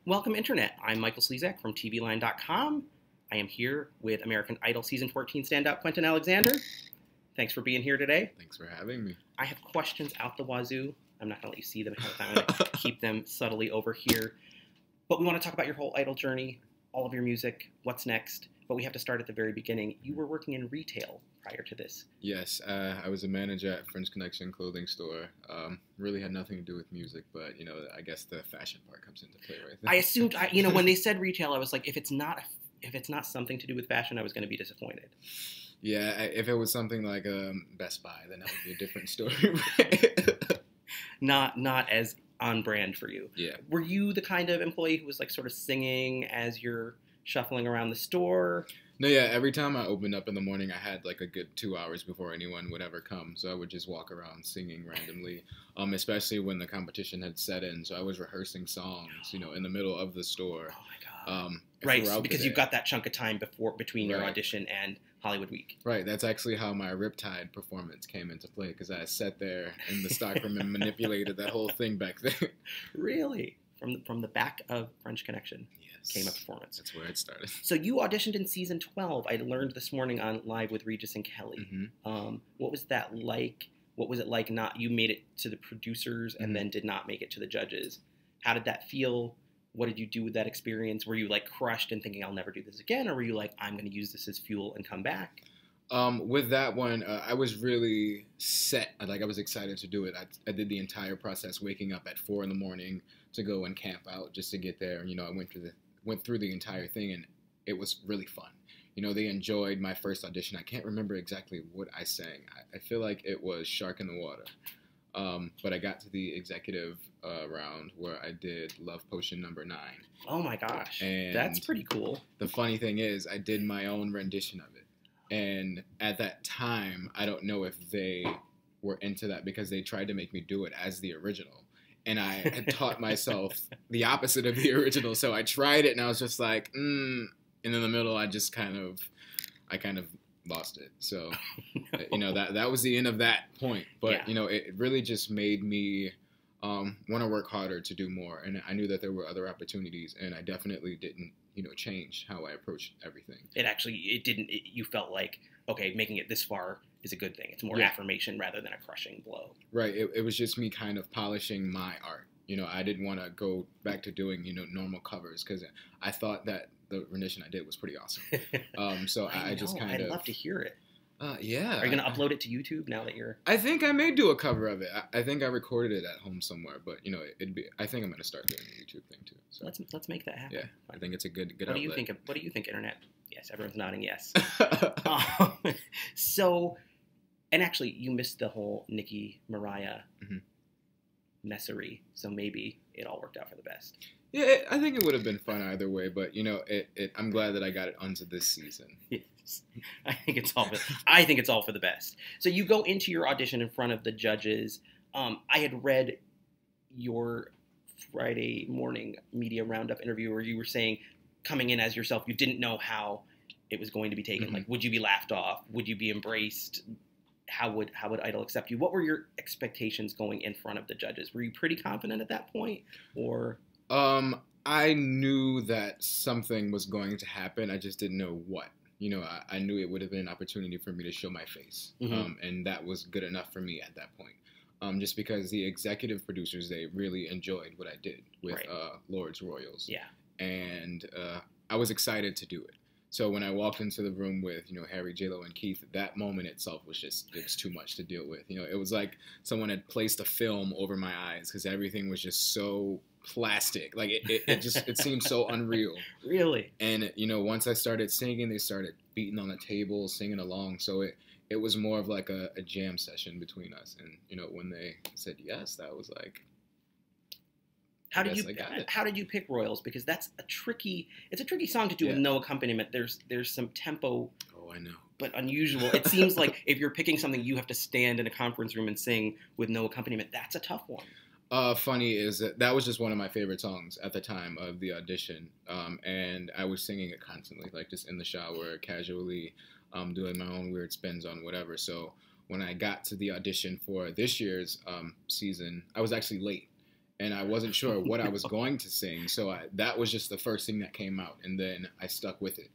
Welcome, Internet. I'm Michael Slezak from TVLine.com. I am here with American Idol Season 14 standout Quentin Alexander. Thanks for being here today. Thanks for having me. I have questions out the wazoo. I'm not going to let you see them ahead of time. I'm going to keep them subtly over here. But we want to talk about your whole Idol journey, all of your music, what's next. But we have to start at the very beginning. You were working in retail prior to this. Yes, I was a manager at French Connection clothing store. Really had nothing to do with music, but I guess the fashion part comes into play right there. I assumed, when they said retail, I was like, if it's not something to do with fashion, I was going to be disappointed. Yeah, if it was something like Best Buy, then that would be a different story. Not as on brand for you. Yeah. Were you the kind of employee who was like sort of singing as you're shuffling around the store? No, yeah, every time I opened up in the morning, I had like a good 2 hours before anyone would ever come. So I would just walk around singing randomly, especially when the competition had set in. So I was rehearsing songs, in the middle of the store. Oh my God. Right, because you've got that chunk of time between your audition and Hollywood Week. Right, that's actually how my Riptide performance came into play, because I sat there in the stockroom and manipulated that whole thing back there. Really? From the back of French Connection? Yes. Came a performance. That's where it started. So you auditioned in season 12. I learned this morning on Live with Regis and Kelly. Mm-hmm. What was that like? What was it like you made it to the producers and then did not make it to the judges? How did that feel? What did you do with that experience? Were you like crushed and thinking I'll never do this again? Or were you like, I'm going to use this as fuel and come back? With that one, I was really set. Like I was excited to do it. I did the entire process, waking up at 4 a.m. to go and camp out just to get there. I went through the entire thing, and it was really fun. They enjoyed my first audition. I can't remember exactly what I sang. I feel like it was Shark in the Water. But I got to the executive round where I did Love Potion number 9. Oh my gosh, and that's pretty cool. The funny thing is, I did my own rendition of it. And at that time, I don't know if they were into that because they tried to make me do it as the original. And I had taught myself the opposite of the original. So I tried it and I was just like, And in the middle, I kind of lost it. So, that was the end of that point. But, it really just made me want to work harder to do more. And I knew that there were other opportunities, and I definitely didn't, change how I approached everything. You felt like, okay, making it this far is a good thing. It's more affirmation rather than a crushing blow. Right. It was just me kind of polishing my art. I didn't want to go back to doing, normal covers because I thought that the rendition I did was pretty awesome. So I just kind of... I'd love to hear it. Yeah. Are you going to upload it to YouTube now that you're... I think I may do a cover of it. I think I recorded it at home somewhere, but, I think I'm going to start doing a YouTube thing, too. So. Let's make that happen. Yeah, I think it's a good what outlet. What do you think, Internet? Yes, everyone's nodding yes. So, and actually, you missed the whole Nicki Mariah messery, so maybe it all worked out for the best. Yeah, I think it would have been fun either way, but I'm glad that I got it onto this season. Yes, I think it's all for the best. So you go into your audition in front of the judges. I had read your Friday morning media roundup interview where you were saying, coming in as yourself, you didn't know how it was going to be taken. Like, would you be laughed off? Would you be embraced? How would Idol accept you? What were your expectations going in front of the judges? Were you pretty confident at that point, or? I knew that something was going to happen. I just didn't know what. I knew it would have been an opportunity for me to show my face. And that was good enough for me at that point. Just because the executive producers, they really enjoyed what I did with Lords Royals. Yeah. And I was excited to do it. So when I walked into the room with, Harry, J-Lo, and Keith, that moment itself was it was too much to deal with. It was like someone had placed a film over my eyes because everything was just so plastic. Like it seemed so unreal. Really? And, once I started singing, they started beating on the table, singing along. So it was more of like a jam session between us. And, when they said yes, that was like... How did you pick Royals? Because it's a tricky song to do with no accompaniment. There's some tempo. Oh, I know. But unusual. It seems like if you're picking something you have to stand in a conference room and sing with no accompaniment, that's a tough one. Funny is that was just one of my favorite songs at the time of the audition. And I was singing it constantly, like just in the shower, casually, doing my own weird spins on whatever. So when I got to the audition for this year's season, I was actually late. and I wasn't sure what I was going to sing. So that was just the first thing that came out, and then I stuck with it.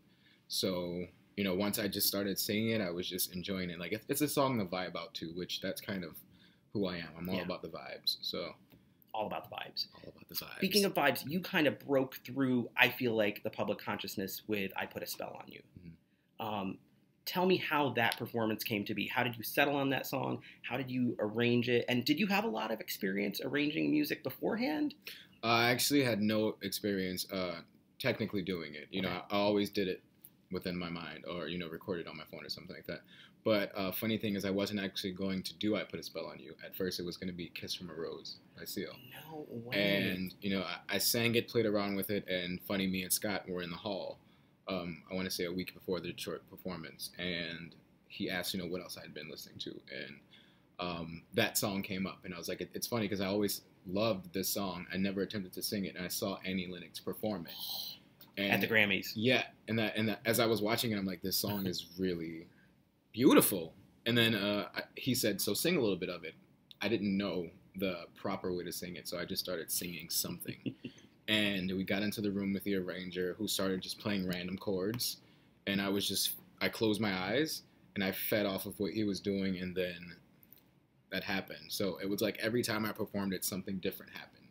So, you know, once I just started singing it, I was just enjoying it. Like, it's a song to vibe out to, which that's kind of who I am. I'm all about the vibes. So, all about the vibes. All about the vibes. Speaking of vibes, you kind of broke through, I feel like, the public consciousness with I Put a Spell on You. Mm-hmm. Tell me how that performance came to be. How did you settle on that song? How did you arrange it? And did you have a lot of experience arranging music beforehand? I actually had no experience technically doing it. You know, I always did it within my mind, or, you know, recorded on my phone or something like that. But funny thing is, I wasn't actually going to do I Put a Spell on You. At first, it was going to be Kiss from a Rose by Seal. No way. And, you know, I sang it, played around with it, and funny, me and Scott were in the hall, I want to say a week before the Detroit performance, and he asked, you know, what else I had been listening to, and that song came up, and I was like, it's funny because I always loved this song. I never attempted to sing it, and I saw Annie Lennox perform it. And, at the Grammys. Yeah, and that as I was watching it, I'm like, this song is really beautiful. And then he said, so sing a little bit of it. I didn't know the proper way to sing it, so I just started singing something. And we got into the room with the arranger, who started just playing random chords. And I closed my eyes, and I fed off of what he was doing, and then that happened. So it was like every time I performed it, something different happened.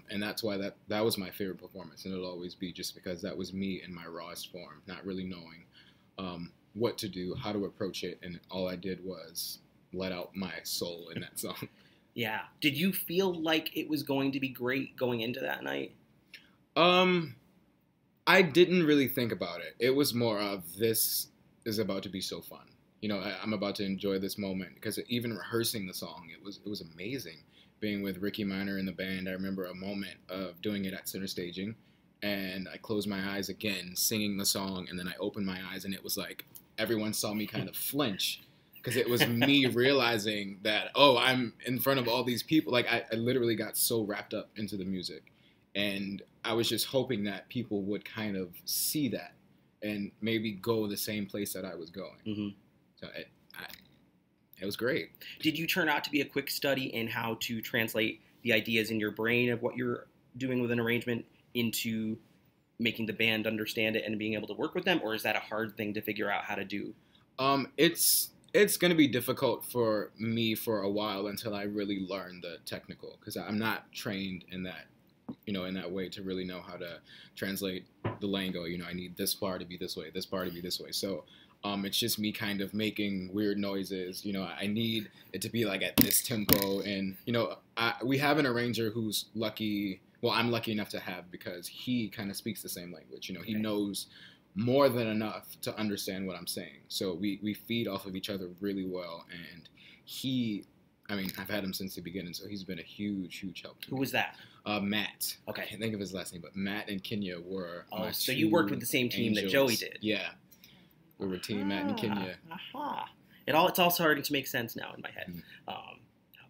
And that's why that was my favorite performance, and it'll always be, just because that was me in my rawest form, not really knowing what to do, how to approach it, and all I did was let out my soul in that song. Yeah. Did you feel like it was going to be great going into that night? I didn't really think about it. It was more of, this is about to be so fun. You know, I'm about to enjoy this moment, because even rehearsing the song, it was amazing. Being with Ricky Minor in the band, I remember a moment of doing it at Center Staging, and I closed my eyes again, singing the song, and then I opened my eyes, and it was like everyone saw me kind of flinch, because it was me realizing that, oh, I'm in front of all these people. Like, I literally got so wrapped up into the music, and I was just hoping that people would kind of see that and maybe go the same place that I was going. Mm-hmm. So it was great. Did you turn out to be a quick study in how to translate the ideas in your brain of what you're doing with an arrangement into making the band understand it and being able to work with them? Or is that a hard thing to figure out how to do? It's going to be difficult for me for a while until I really learn the technical, because I'm not trained in that, you know, in that way to really know how to translate the lingo. You know, I need this bar to be this way, this bar to be this way. So it's just me kind of making weird noises. You know, I need it to be like at this tempo. And, you know, we have an arranger who's lucky. Well, I'm lucky enough to have, because he kind of speaks the same language. You know, he knows more than enough to understand what I'm saying. So we feed off of each other really well. And I've had him since the beginning, so he's been a huge, huge help to me. Who was that? Matt. Okay. I can't think of his last name, but Matt and Kenya were my so you worked with the same team angels. that Joey did. Yeah. We were team Matt and Kenya. Aha. It's all starting to make sense now in my head, how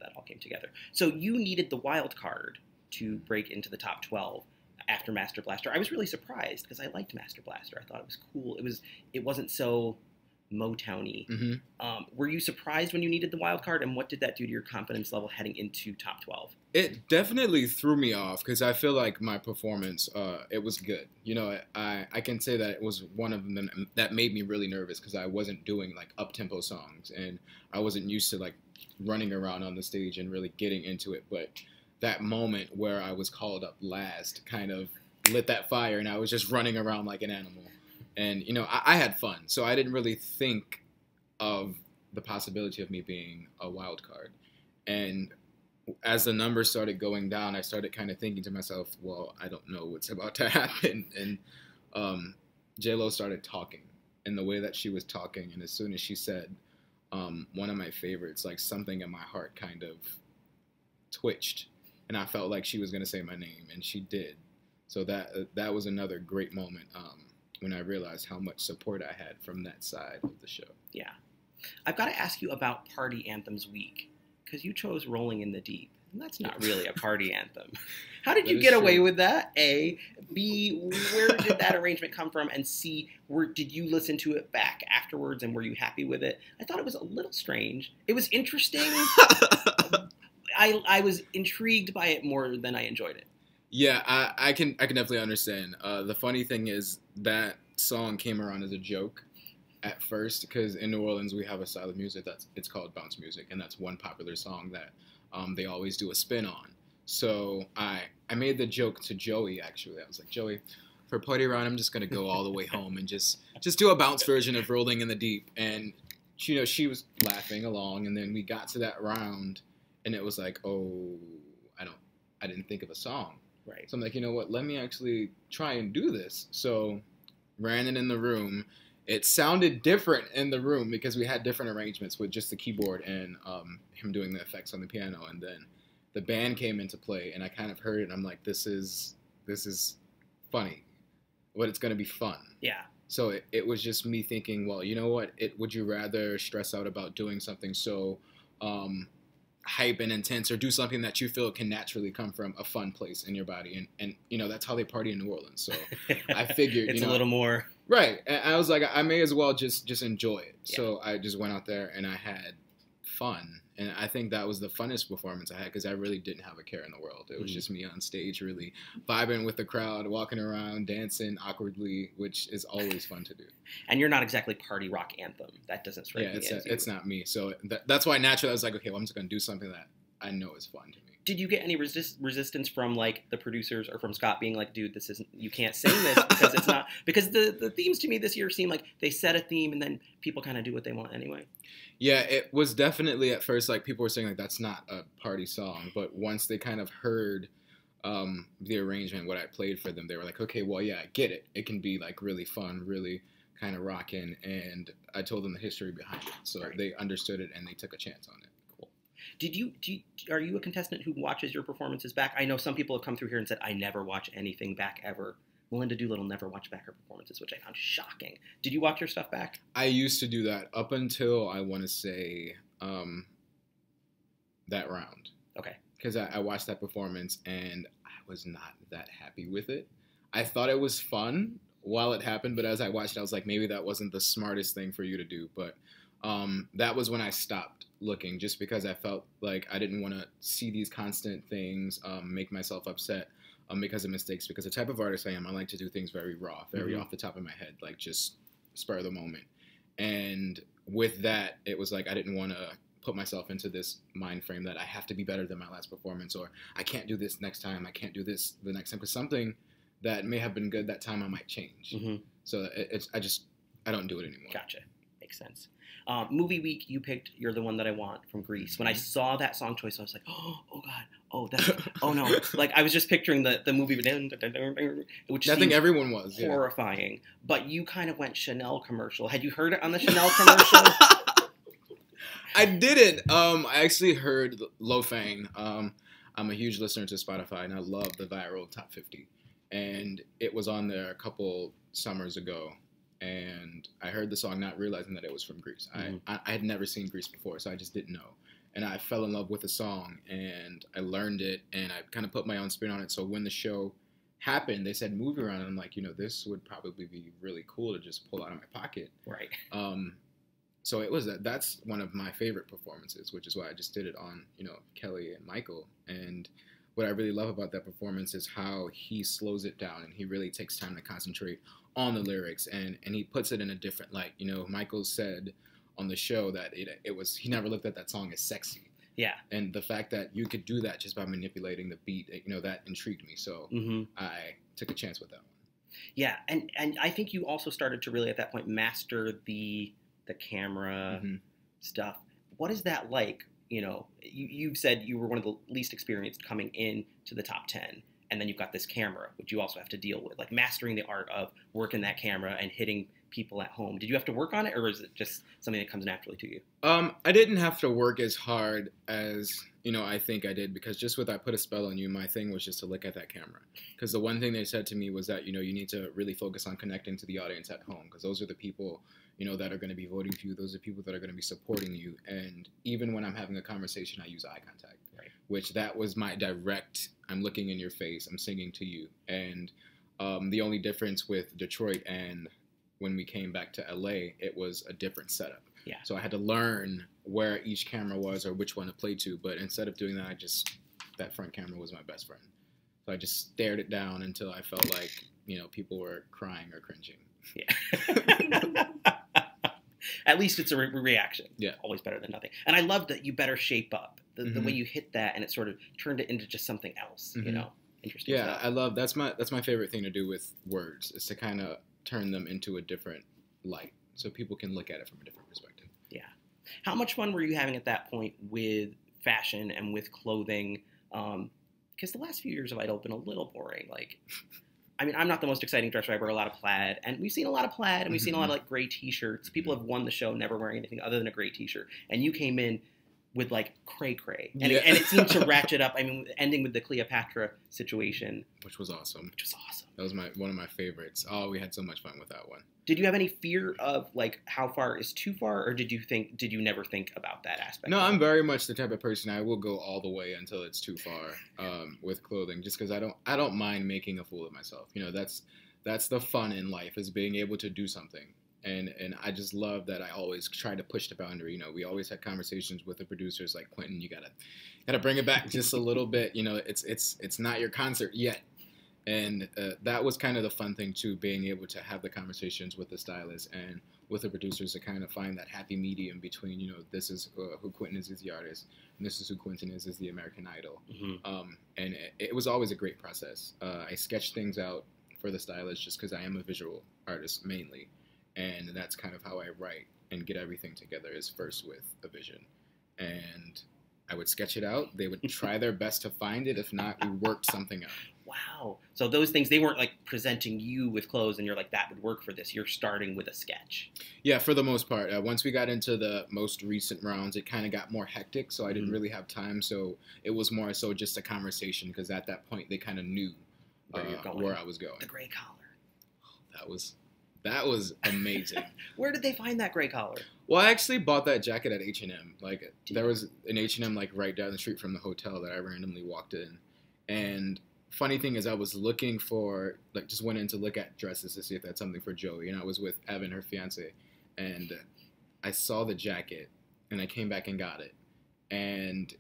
that all came together. So you needed the wild card to break into the top 12 after Master Blaster. I was really surprised, because I liked Master Blaster. I thought it was cool. It wasn't so Motown-y. Mm-hmm. Were you surprised when you needed the wild card, and what did that do to your confidence level heading into top 12? It definitely threw me off, because I feel like my performance, it was good. You know, I can say that it was one of them that made me really nervous, because I wasn't doing like up-tempo songs, and I wasn't used to like running around on the stage and really getting into it. But that moment where I was called up last kind of lit that fire, and I was just running around like an animal. And, you know, I had fun, so I didn't really think of the possibility of me being a wild card. And as the numbers started going down, I started kind of thinking to myself, well, I don't know what's about to happen. And J-Lo started talking, and the way that she was talking, and as soon as she said one of my favorites, like, something in my heart kind of twitched, and I felt like she was going to say my name, and she did. So that was another great moment. When I realized how much support I had from that side of the show. Yeah. I've got to ask you about Party Anthems Week, because you chose Rolling in the Deep, and that's not really a party anthem. How did you get away with that? A. B. Where did that arrangement come from? And C. Did you listen to it back afterwards, and were you happy with it? I thought it was a little strange. It was interesting, I was intrigued by it more than I enjoyed it. Yeah, I can definitely understand. The funny thing is that song came around as a joke at first because in New Orleans we have a style of music it's called bounce music, and that's one popular song that they always do a spin on. So I made the joke to Joey actually. I was like, Joey, for Party Round, I'm just gonna go all the way home and just do a bounce version of Rolling in the Deep, and she was laughing along, and then we got to that round, and it was like, oh, I didn't think of a song. Right. So I'm like, you know what? Let me actually try and do this. So ran it in the room. It sounded different in the room because we had different arrangements with just the keyboard and him doing the effects on the piano. And then the band came into play, and I kind of heard it. And I'm like, this is funny, but it's going to be fun. Yeah. So it was just me thinking, well, you know what? Would you rather stress out about doing something so hype and intense, or do something that you feel can naturally come from a fun place in your body? And that's how they party in New Orleans. So I figured it's a little more right. And I was like, I may as well just enjoy it. Yeah. So I just went out there and I had fun, and I think that was the funnest performance I had because I really didn't have a care in the world. It was just me on stage, really vibing with the crowd, walking around, dancing awkwardly, which is always fun to do. And you're not exactly party rock anthem. That doesn't strike me as you. It's not me. So that's why naturally I was like, okay, well, I'm just going to do something that I know is fun to me. Did you get any resistance from like the producers or from Scott being like, dude, this isn't, you can't sing this because it's not, because the themes to me this year seem like they set a theme and then people kind of do what they want anyway. Yeah, it was definitely at first like people were saying like that's not a party song, but once they kind of heard the arrangement, what I played for them, they were like, okay, well, yeah, I get it. It can be like really fun, really kind of rocking, and I told them the history behind it, so Right. they understood it and they took a chance on it. Are you a contestant who watches your performances back? I know some people have come through here and said, I never watch anything back ever. Melinda Doolittle never watched back her performances, which I found shocking. Did you watch your stuff back? I used to do that up until I want to say that round. Okay. Because I watched that performance and I was not that happy with it. I thought it was fun while it happened, but as I watched it, I was like, maybe that wasn't the smartest thing for you to do. But that was when I stopped looking, just because I felt like I didn't want to see these constant things make myself upset because of mistakes. Because the type of artist I am, I like to do things very raw, very off the top of my head, like just spur of the moment. And with that, it was like I didn't want to put myself into this mind frame that I have to be better than my last performance, or I can't do this next time, I can't do this the next time, because something that may have been good that time I might change. So I don't do it anymore. Gotcha. Makes sense. Movie week, you picked You're the One That I Want from Grease. When I saw that song choice, I was like, oh God, oh no. Like, I was just picturing the movie, which I think everyone was horrifying. Yeah. But you kind of went Chanel commercial. Had you heard it on the Chanel commercial? I didn't. I actually heard Lo Fang. I'm a huge listener to Spotify, and I love the viral top 50. And it was on there a couple summers ago. And I heard the song not realizing that it was from Grease. I had never seen Grease before, so I just didn't know. And I fell in love with the song, and I learned it, and I kind of put my own spin on it. So when the show happened, they said movie round, and I'm like, this would probably be really cool to just pull out of my pocket. Right. So it was that's one of my favorite performances, which is why I just did it on, Kelly and Michael. And what I really love about that performance is how he slows it down and he really takes time to concentrate on the lyrics, and he puts it in a different light. Michael said on the show that he never looked at that song as sexy. Yeah. And the fact that you could do that just by manipulating the beat, that intrigued me. So I took a chance with that one. Yeah, and I think you also started to really at that point master the camera stuff. What is that like? You've said you were one of the least experienced coming in to the top 10, and then you've got this camera, which you also have to deal with, like mastering the art of working that camera and hitting people at home. Did you have to work on it, or is it just something that comes naturally to you? I didn't have to work as hard as I think I did, because just with I Put a Spell on You, my thing was just to look at that camera. Because the one thing they said to me was that you need to really focus on connecting to the audience at home, because those are the people that are going to be voting for you. Those are people that are going to be supporting you. And even when I'm having a conversation, I use eye contact, right. Which that was my direct, I'm looking in your face, I'm singing to you. And the only difference with Detroit and when we came back to LA, it was a different setup. Yeah. So I had to learn where each camera was or which one to play to. But instead of doing that, that front camera was my best friend. So I just stared it down until I felt like, people were crying or cringing. Yeah. At least it's a reaction. Yeah. Always better than nothing. And I love that you better shape up. The Mm-hmm. way you hit that and it sort of turned it into just something else, Mm-hmm. Interesting Yeah, stuff. that's my favorite thing to do with words is to kind of turn them into a different light so people can look at it from a different perspective. Yeah. How much fun were you having at that point with fashion and with clothing? Because the last few years of Idol have been a little boring. Like, I mean, I'm not the most exciting dresser. I wear a lot of plaid, and we've seen a lot of plaid, and we've seen a lot of like gray T-shirts. People have won the show never wearing anything other than a gray T-shirt, and you came in with like cray, and, Yeah. and it seemed to ratchet up. I mean, ending with the Cleopatra situation, Which was awesome. which was awesome. That was one of my favorites. Oh, we had so much fun with that one. Did you have any fear of like how far is too far, or did you never think about that aspect? No, I'm very much the type of person I will go all the way until it's too far with clothing, just because I don't mind making a fool of myself. That's the fun in life, is being able to do something. And I just love that I always try to push the boundary. We always had conversations with the producers like, Quentin, you gotta bring it back just a little bit. It's not your concert yet. And that was kind of the fun thing too, being able to have the conversations with the stylists and with the producers to kind of find that happy medium between, this is who Quentin is as the artist, and this is who Quentin is as the American Idol. Mm-hmm. And it was always a great process. I sketched things out for the stylist just because I am a visual artist mainly. And that's kind of how I write and get everything together, is first with a vision. And I would sketch it out. They would try their best to find it. If not, we worked something out. Wow. So those things, they weren't like presenting you with clothes and you're like, that would work for this. You're starting with a sketch. Yeah, for the most part. Once we got into the most recent rounds, it kind of got more hectic, so I didn't Mhm. really have time. So it was more so just a conversation, because at that point, they kind of knew Where you're going. where I was going. The gray collar. That was amazing. Where did they find that gray collar? Well, I actually bought that jacket at H&M. Like, there was an H&M like right down the street from the hotel that I randomly walked in. And funny thing is, I was looking for, like, just went in to look at dresses to see if that's something for Joey. And I was with Evan, her fiance, and I saw the jacket, and I came back and got it. And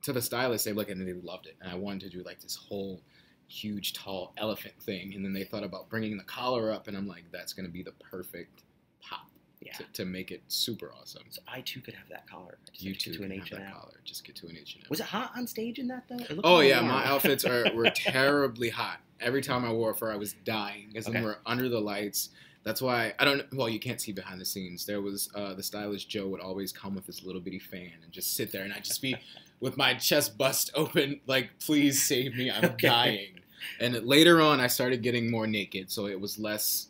to the stylist, they looked at it and they loved it. And I wanted to do like this whole huge, tall elephant thing. And then they thought about bringing the collar up, and I'm like, that's going to be the perfect pop. Yeah. To make it super awesome. So I too could have that collar. I just You have to too get to an can have H&M. that collar. Just get to an H&M. Was it hot on stage in that though? It looked Oh a little yeah, warm. my outfits were terribly hot. Every time I wore it, I was dying, because Okay. we were under the lights. That's why well, you can't see behind the scenes. There was the stylist Joe would always come with this little bitty fan and just sit there, and I'd just be with my chest bust open, like, please save me, I'm Okay. dying. And later on, I started getting more naked, so it was less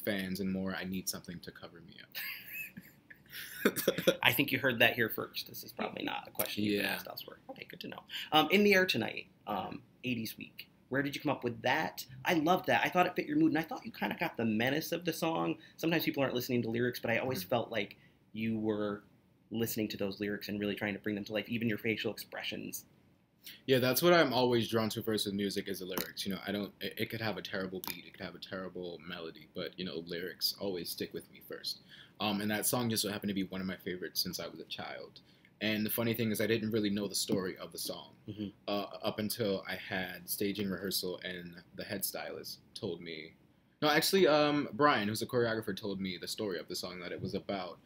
fans and more, I need something to cover me up. I think you heard that here first. This is probably not a question you've been Yeah. asked elsewhere. Okay, good to know. In the Air Tonight, 80s Week. Where did you come up with that? I loved that. I thought it fit your mood, and I thought you kind of got the menace of the song. Sometimes people aren't listening to lyrics, but I always felt like you were listening to those lyrics and really trying to bring them to life, even your facial expressions. Yeah, that's what I'm always drawn to first with music, is the lyrics. It could have a terrible beat, it could have a terrible melody, but, lyrics always stick with me first. And that song just so happened to be one of my favorites since I was a child. And the funny thing is, I didn't really know the story of the song up until I had staging rehearsal, and the head stylist told me. No, actually, Brian, who's a choreographer, told me the story of the song, that it was about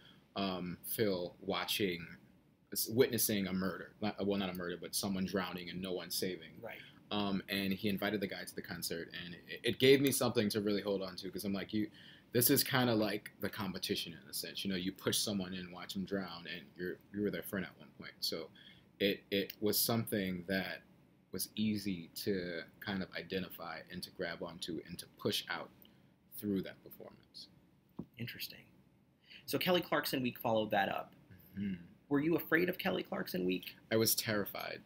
Phil witnessing a murder. Not a murder, but someone drowning and no one saving. Right. And he invited the guy to the concert, and it gave me something to really hold on to, because I'm like, this is kind of like the competition in a sense. You push someone in, watch them drown, and you were their friend at one point. So it was something that was easy to kind of identify and to grab onto and to push out through that performance. Interesting. So Kelly Clarkson Week followed that up. Mm-hmm. Were you afraid of Kelly Clarkson Week? I was terrified,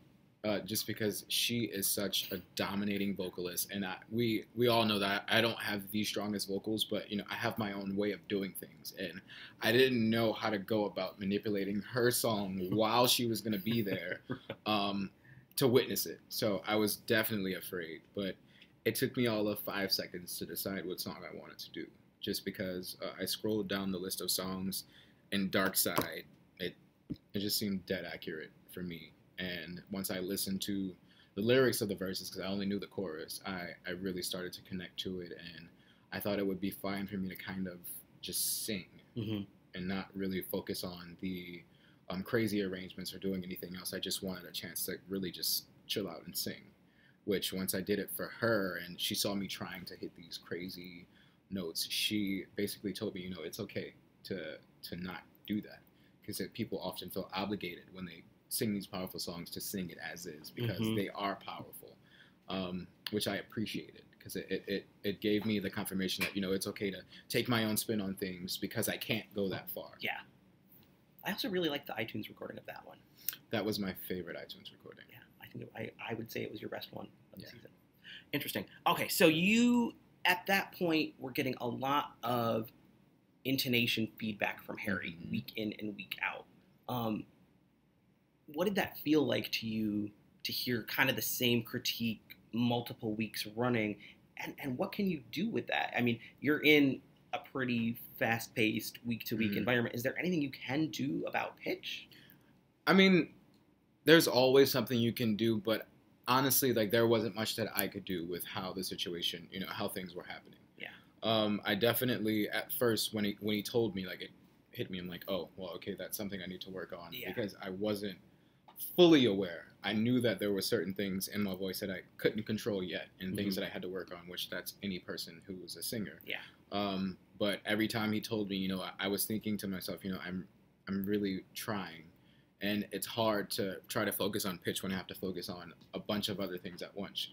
just because she is such a dominating vocalist, and we all know that I don't have the strongest vocals, but I have my own way of doing things, and I didn't know how to go about manipulating her song while she was going to be there to witness it. So I was definitely afraid, but it took me all of 5 seconds to decide what song I wanted to do. just because I scrolled down the list of songs, and Dark Side, it just seemed dead accurate for me. And once I listened to the lyrics of the verses, because I only knew the chorus, I really started to connect to it, and I thought it would be fine for me to kind of just sing Mm-hmm. and not really focus on the crazy arrangements or doing anything else. I just wanted a chance to really just chill out and sing. Which once I did it for her, and she saw me trying to hit these crazy notes, she basically told me, it's okay to not do that, because people often feel obligated when they sing these powerful songs to sing it as is, because Mhm. they are powerful, which I appreciated, because it gave me the confirmation that it's okay to take my own spin on things, because I can't go that far. Yeah. I also really liked the iTunes recording of that one. That was my favorite iTunes recording. Yeah, I think I would say it was your best one of the Yeah. season. Interesting. Okay, so you at that point were getting a lot of intonation feedback from Harry Mhm. week in and week out. What did that feel like to you to hear kind of the same critique multiple weeks running? And what can you do with that? I mean, you're in a pretty fast-paced week-to-week Mhm. environment. Is there anything you can do about pitch? I mean, there's always something you can do, but honestly, like, there wasn't much that I could do with how the situation, how things were happening. Yeah. I definitely, at first, when he told me, like, it hit me. I'm like, oh, well, okay, that's something I need to work on, Yeah. because I wasn't fully aware. I knew that there were certain things in my voice that I couldn't control yet, and things that I had to work on, which that's any person who is a singer. Yeah. But every time he told me, I was thinking to myself, I'm really trying. And it's hard to try to focus on pitch when I have to focus on a bunch of other things at once.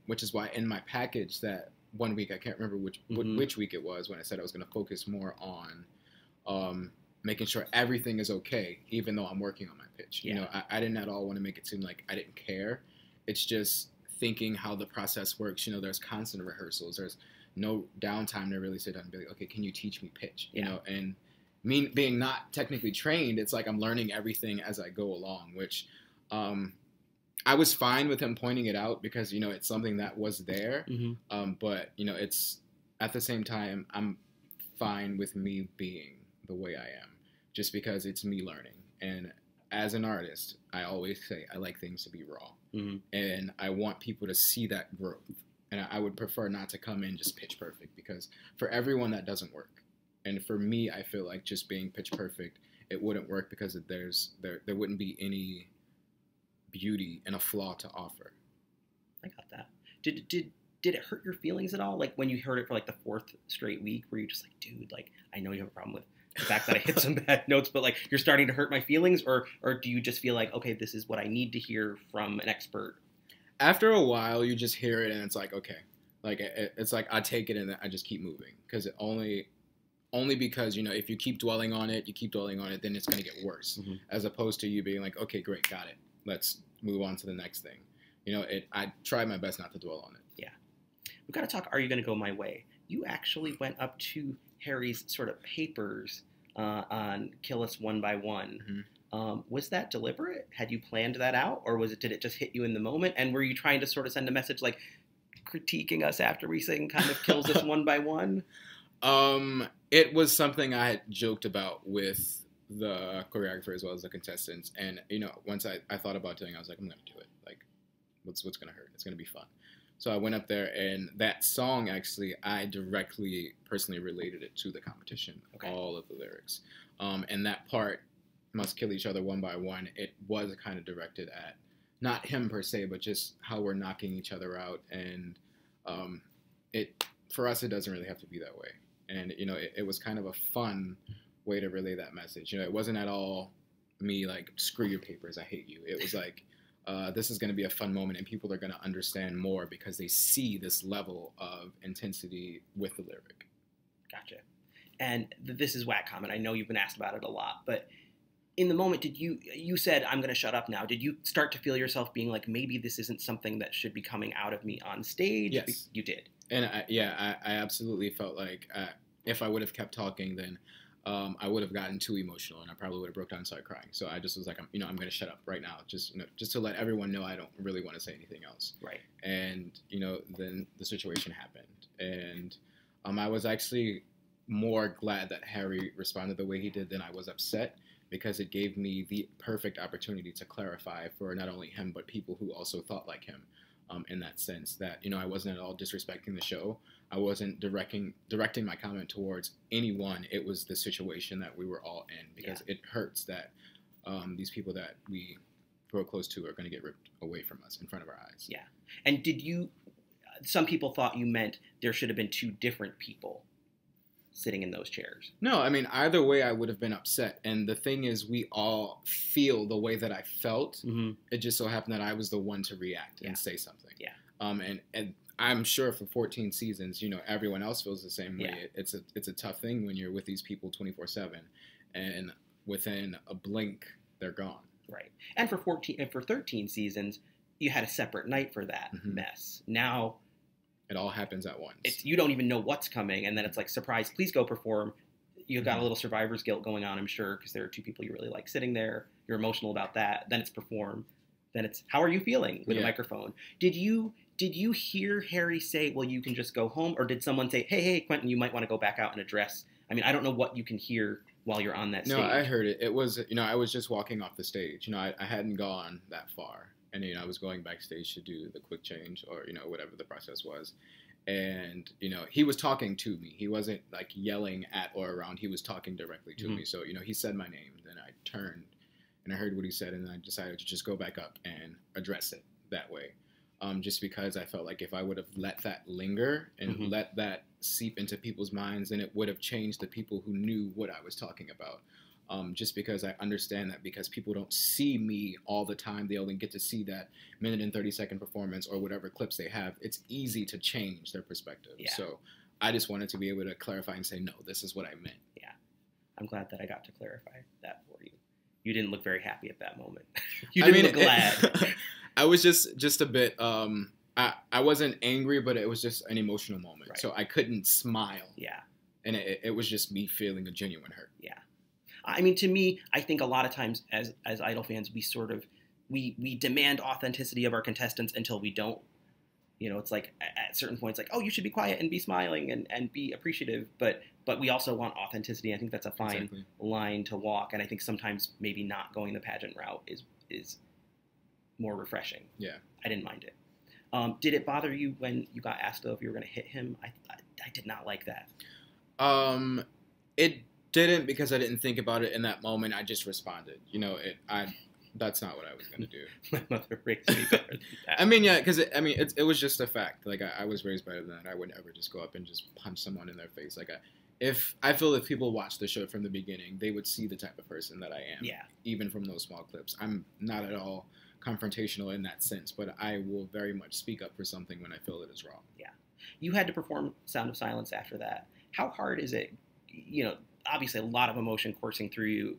Which is why in my package that one week, I can't remember which week it was, when I said I was going to focus more on making sure everything is okay, even though I'm working on my pitch. Yeah. I didn't at all want to make it seem like I didn't care. It's just thinking how the process works. There's constant rehearsals. There's no downtime to really sit down and be like, okay, can you teach me pitch? Yeah. And me being not technically trained, it's like I'm learning everything as I go along, which I was fine with him pointing it out, because, it's something that was there. Mm-hmm. But, it's at the same time, I'm fine with me being the way I am, just because it's me learning. And as an artist, I always say I like things to be raw. Mm-hmm. And I want people to see that growth. And I would prefer not to come in just pitch perfect, because for everyone that doesn't work. And for me, I feel like just being pitch perfect, it wouldn't work, because there wouldn't be any beauty and a flaw to offer. I got that. Did it hurt your feelings at all? Like when you heard it for like the fourth straight week, were you just like, dude, like I know you have a problem with the fact that I hit some bad notes, but like you're starting to hurt my feelings, or do you just feel like, okay, this is what I need to hear from an expert? After a while, you just hear it and it's like, okay, like it's like I take it and I just keep moving, because it only because if you keep dwelling on it, then it's going to get worse, Mm-hmm. as opposed to you being like, okay, great, got it, let's move on to the next thing. I try my best not to dwell on it. Yeah. We've got to talk Are You Gonna Go My Way? You actually went up to Harry's sort of papers on Kill Us One by One. Mm-hmm. Was that deliberate? Had you planned that out? Or did it just hit you in the moment? And were you trying to sort of send a message like critiquing us after we sing kind of Kills Us One by One? It was something I had joked about with the choreographer as well as the contestants. And, once I thought about doing it, I was like, I'm going to do it. Like, what's going to hurt? It's going to be fun. So I went up there, and that song, actually, I directly, personally related it to the competition, Okay. All of the lyrics. And that part, Must Kill Each Other One by One, it was kind of directed at, not him per se, but just how we're knocking each other out. And for us, it doesn't really have to be that way. And, it was kind of a fun way to relay that message. It wasn't at all me like, screw your papers, I hate you. It was like, this is going to be a fun moment, and people are going to understand more because they see this level of intensity with the lyric. Gotcha. And this is whack comment. I know you've been asked about it a lot, but in the moment, you said, I'm going to shut up now. Did you start to feel yourself being like, maybe this isn't something that should be coming out of me on stage? Yes. You did. And I absolutely felt like if I would have kept talking, then I would have gotten too emotional, and I probably would have broke down and started crying. So I just was like, I'm going to shut up right now, just to let everyone know I don't really want to say anything else. Right. And then the situation happened, and I was actually more glad that Harry responded the way he did than I was upset, because it gave me the perfect opportunity to clarify for not only him but people who also thought like him. In that sense, that I wasn't at all disrespecting the show. I wasn't directing my comment towards anyone. It was the situation that we were all in, because it hurts that these people that we grow close to are going to get ripped away from us in front of our eyes. Yeah. And some people thought you meant there should have been two different people sitting in those chairs. No, I mean, either way I would have been upset. And the thing is, we all feel the way that I felt. Mm-hmm. It just so happened that I was the one to react and say something. Yeah. And I'm sure for 14 seasons, everyone else feels the same way. Yeah. It's a tough thing when you're with these people 24/7, and within a blink, they're gone. Right. And for 13 seasons, you had a separate night for that mess. Now it all happens at once. You don't even know what's coming, and then it's like, surprise, please go perform. You've got a little survivor's guilt going on, I'm sure, because there are two people you really like sitting there. You're emotional about that. Then it's perform. Then it's, how are you feeling with a microphone? Did you hear Harry say, well, you can just go home? Or did someone say, hey, Quentin, you might want to go back out and address? I mean, I don't know what you can hear while you're on that stage. No, I heard it. It was, I was just walking off the stage. I hadn't gone that far. And, I was going backstage to do the quick change or, whatever the process was. And, he was talking to me. He wasn't, like, yelling at or around. He was talking directly to me. So, he said my name. Then I turned and I heard what he said. And then I decided to just go back up and address it that way. Just because I felt like if I would have let that linger and let that seep into people's minds, then it would have changed the people who knew what I was talking about. Just because I understand that because people don't see me all the time, they only get to see that minute and 30-second performance or whatever clips they have. It's easy to change their perspective. Yeah. So I just wanted to be able to clarify and say, no, this is what I meant. Yeah. I'm glad that I got to clarify that for you. You didn't look very happy at that moment. You didn't look glad. I was just a bit, I wasn't angry, but it was just an emotional moment. Right. So I couldn't smile. Yeah. And it was just me feeling a genuine hurt. Yeah. I mean, to me, I think a lot of times as Idol fans, we demand authenticity of our contestants until we don't. It's like at certain points, like, oh, you should be quiet and be smiling and be appreciative. But we also want authenticity. I think that's a fine line to walk. And I think sometimes maybe not going the pageant route is more refreshing. Yeah. I didn't mind it. Did it bother you when you got asked, though, if you were going to hit him? I did not like that. It didn't, because I didn't think about it in that moment. I just responded. That's not what I was going to do. My mother raised me better than that. I mean, yeah, because it was just a fact. Like, I was raised better than that. I would never just go up and just punch someone in their face. Like, I feel if people watch the show from the beginning, they would see the type of person that I am. Yeah. Even from those small clips. I'm not at all confrontational in that sense, but I will very much speak up for something when I feel it is wrong. Yeah. You had to perform Sound of Silence after that. How hard is it? Obviously a lot of emotion coursing through you,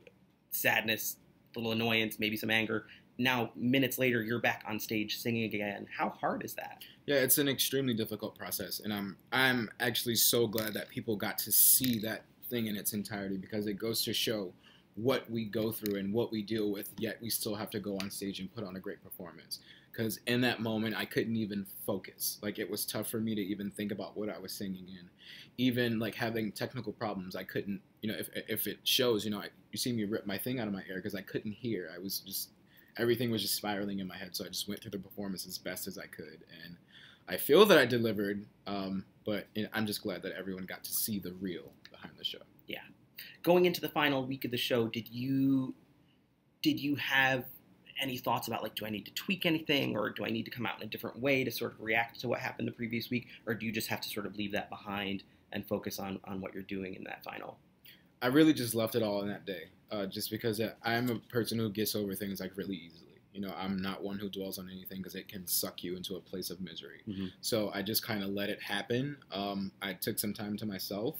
sadness, a little annoyance, maybe some anger. Now, minutes later, you're back on stage singing again. How hard is that? Yeah, it's an extremely difficult process, and I'm actually so glad that people got to see that thing in its entirety, because it goes to show what we go through and what we deal with, yet we still have to go on stage and put on a great performance. Because in that moment, I couldn't even focus. Like, it was tough for me to even think about what I was singing in. Even, like, having technical problems, I couldn't, if it shows, you see me rip my thing out of my ear because I couldn't hear. I was just, everything was just spiraling in my head, so I just went through the performance as best as I could. And I feel that I delivered, but I'm just glad that everyone got to see the real behind the show. Yeah. Going into the final week of the show, did you have any thoughts about, like, do I need to tweak anything, or do I need to come out in a different way to sort of react to what happened the previous week, or do you just have to sort of leave that behind and focus on what you're doing in that final? I really just left it all in that day, just because I'm a person who gets over things, like, really easily. I'm not one who dwells on anything because it can suck you into a place of misery. Mm-hmm. So I just kind of let it happen. I took some time to myself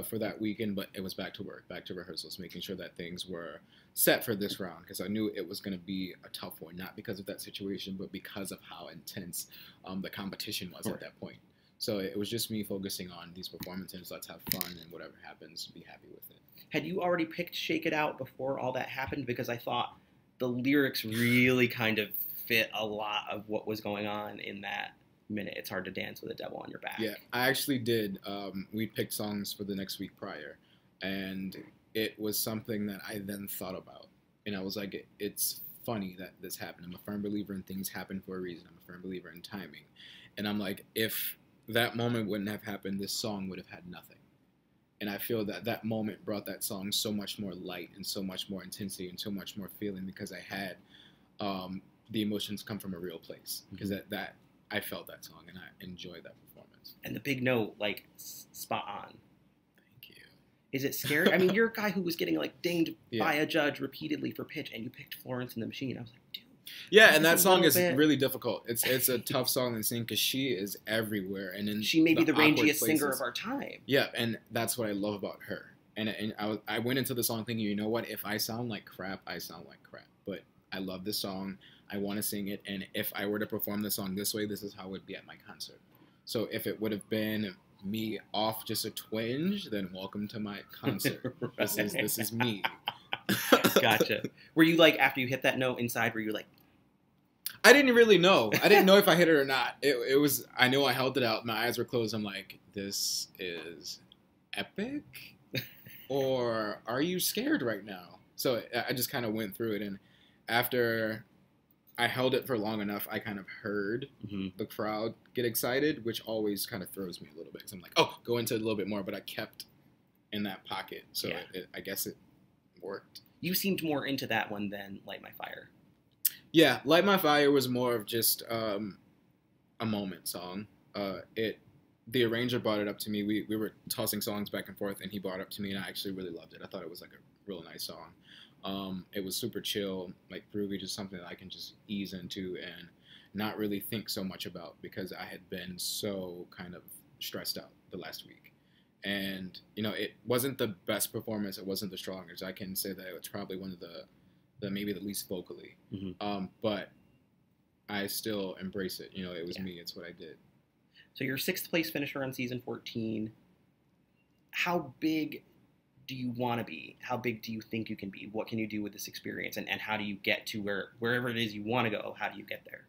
for that weekend, but it was back to work, back to rehearsals, making sure that things were set for this round, because I knew it was going to be a tough one, not because of that situation, but because of how intense the competition was at that point. So it was just me focusing on these performances. Let's have fun, and whatever happens, be happy with it. Had you already picked Shake It Out before all that happened? Because I thought the lyrics really kind of fit a lot of what was going on in that minute. It's hard to dance with a devil on your back. Yeah, I actually did. We picked songs for the next week prior, and it was something that I then thought about. And I was like, it's funny that this happened. I'm a firm believer in things happen for a reason. I'm a firm believer in timing. And I'm like, if that moment wouldn't have happened, this song would have had nothing. And I feel that that moment brought that song so much more light and so much more intensity and so much more feeling because I had the emotions come from a real place. Because that I felt that song and I enjoyed that performance. And the big note, like, spot on. Thank you. Is it scary? I mean, you're a guy who was getting, like, dinged Yeah. by a judge repeatedly for pitch, and you picked Florence and the Machine. I was like, dude. Yeah, This and is that a song little is bit- really difficult. It's a tough song to sing because she is everywhere, and in She may be the awkward rangiest singer places. of our time. Yeah, and that's what I love about her. And I went into the song thinking, you know what? If I sound like crap, I sound like crap. But I love this song. I want to sing it, and if I were to perform the song this way, this is how it would be at my concert. So if it would have been me off just a twinge, then welcome to my concert. This is me. Gotcha. Were you like, after you hit that note inside, were you like, I didn't really know. I didn't know if I hit it or not. It was. I know I held it out. My eyes were closed. I'm like, this is epic, or are you scared right now? So I just kind of went through it, and after I held it for long enough, I kind of heard the crowd get excited, which always kind of throws me a little bit. So I'm like, oh, go into it a little bit more, but I kept in that pocket. So Yeah. I guess it worked. you seemed more into that one than Light My Fire? Yeah, Light My Fire was more of just a moment song. The arranger brought it up to me. We were tossing songs back and forth, and he brought it up to me, and I actually really loved it. I thought it was like a real nice song. It was super chill, like groovy, just something that I can just ease into and not really think so much about because I had been so kind of stressed out the last week. And, you know, it wasn't the best performance. It wasn't the strongest. I can say that it's probably one of the maybe the least vocally. But I still embrace it. You know, it was me. It's what I did. So you're 6th place finisher on season 14. How big do you want to be? How big do you think you can be? What can you do with this experience? And how do you get to wherever it is you want to go? How do you get there?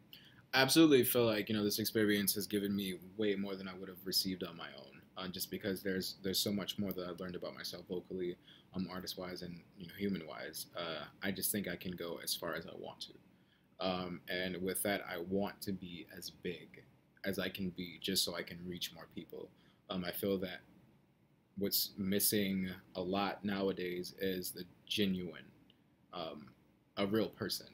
I absolutely feel like, you know, this experience has given me way more than I would have received on my own. Just because there's so much more that I've learned about myself vocally, artist-wise, and, you know, human-wise. I just think I can go as far as I want to. And with that, I want to be as big as I can be just so I can reach more people. I feel that what's missing a lot nowadays is the genuine, a real person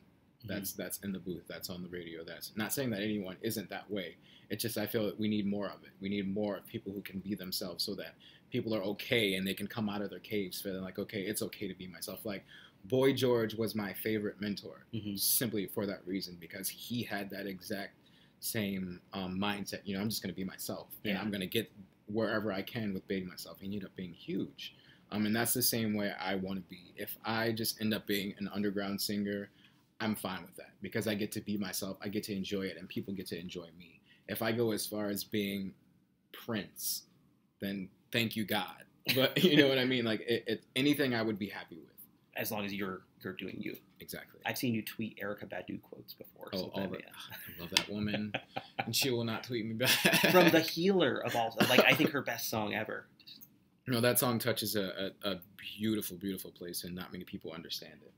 that's in the booth, that's on the radio. That's not saying that anyone isn't that way. It's just I feel that we need more of it. We need more of people who can be themselves so that people are okay and they can come out of their caves feeling like, okay, it's okay to be myself. Like Boy George was my favorite mentor simply for that reason because he had that exact same mindset. You know, I'm just going to be myself and I'm going to get wherever I can with being myself. And he ended up being huge. And that's the same way I want to be. If I just end up being an underground singer, I'm fine with that because I get to be myself. I get to enjoy it and people get to enjoy me. If I go as far as being Prince, then thank you, God. But you know what I mean? Like anything I would be happy with. As long as you're doing you. Exactly. I've seen you tweet Erykah Badu quotes before. Oh, so I love that woman. And she will not tweet me back. From The Healer of all, like, I think her best song ever. No, that song touches a beautiful, beautiful place and not many people understand it.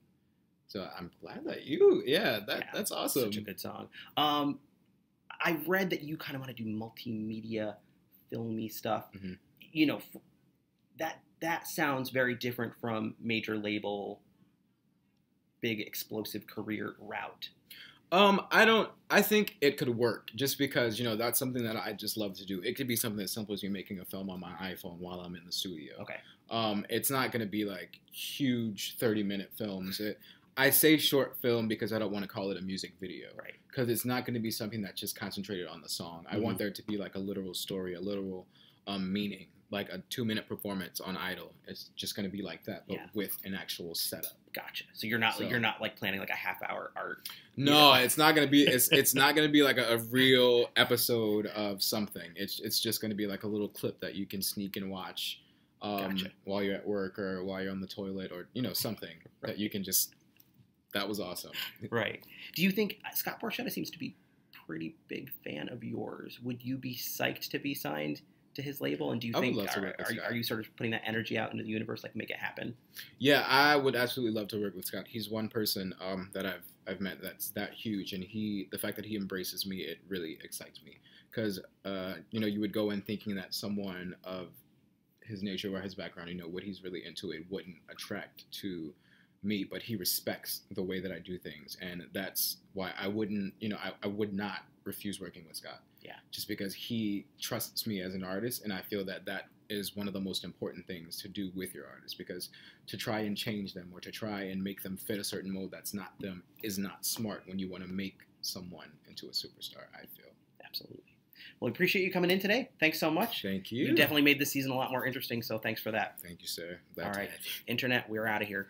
So I'm glad that that's awesome. Such a good song. I read that you kind of want to do multimedia, filmy stuff. You know, that sounds very different from major label, big explosive career route. I think it could work just because, you know, that's something that I just love to do. It could be something as simple as me making a film on my iPhone while I'm in the studio. Okay. It's not going to be like huge 30-minute films. I say short film because I don't want to call it a music video. Right. Because it's not going to be something that's just concentrated on the song. I want there to be like a literal story, a literal meaning, like a 2-minute performance on Idol. It's just going to be like that, but with an actual setup. Gotcha. So you're not like planning like a half-hour art. No, it's not going to be. It's not going to be like a real episode of something. It's just going to be like a little clip that you can sneak and watch while you're at work or while you're on the toilet or, you know, something that you can just. That was awesome. Right. Do you think Scott Borchetta seems to be pretty big fan of yours. Would you be psyched to be signed to his label? And do you I would think love to work with are Scott. you sort of putting that energy out into the universe, like make it happen? Yeah, I would absolutely love to work with Scott. He's one person that I've met that's that huge, and the fact that he embraces me, it really excites me. Because you would go in thinking that someone of his nature or his background, what he's really into, it wouldn't attract to me, but he respects the way that I do things, and that's why I wouldn't, I would not refuse working with Scott. Yeah. Just because he trusts me as an artist, and I feel that that is one of the most important things to do with your artist, because to try and change them or to try and make them fit a certain mold that's not them is not smart when you want to make someone into a superstar, I feel. Absolutely. Well, we appreciate you coming in today. Thanks so much. Thank you. You definitely made this season a lot more interesting, so thanks for that. Thank you, sir. Glad All to right. have you. Internet, we're out of here.